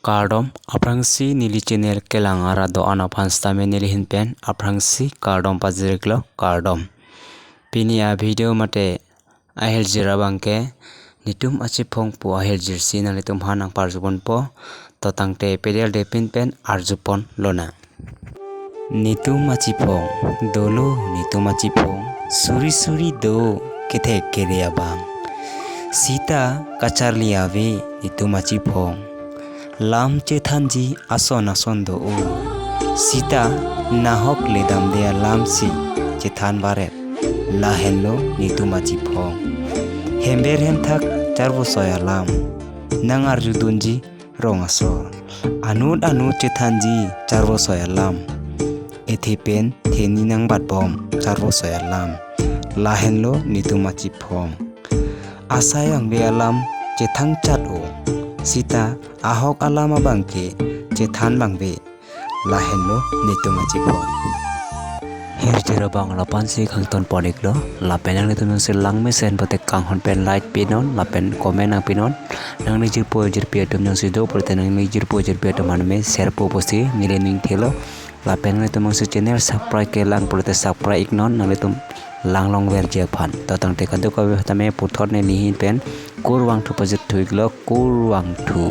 Kardom aprangsi nili channel kelang ara do ana panstame nili hinpen aprangsi kardom paziriklo kardom pini a video mate ahel jira bangke nitum achi phongpo ahel jirsi nalitum hanang parjupon po totangte pedel de pinpen arjupon lona nitum achi phong dolo nitum achi phong suri suri do kethe keria bang sita kacharliave nitum achi phong lam chethanji ason ason do o sita nahok ledam dea lam si chethan baret la hello nitumachi phong hember hem thak charbo soya lam nang arjudunji rong asor anu chethanji charbo soya lam ethipen theni nang batbom charbo soya lam la hello nitumachi phong asayang be alam chethang chat o sita ahok alama bangke chethan bangbe lahenlo nitumachi phong herjero bangla pansi khangton poniklo lapenang nitum se langme sen bote kanghon pen like pinon lapen comment ang pinon nang nijir po jir piatum nang sido prote nang nijir po jir piatum manme share po posti nilening thelo lapen nitum se channel subscribe ke lang prote subscribe ignon nang nitum langlong verje phan totang te kandu ko tame puthor ne nihin pen kurwang thu pajit thuiglo kurwang thu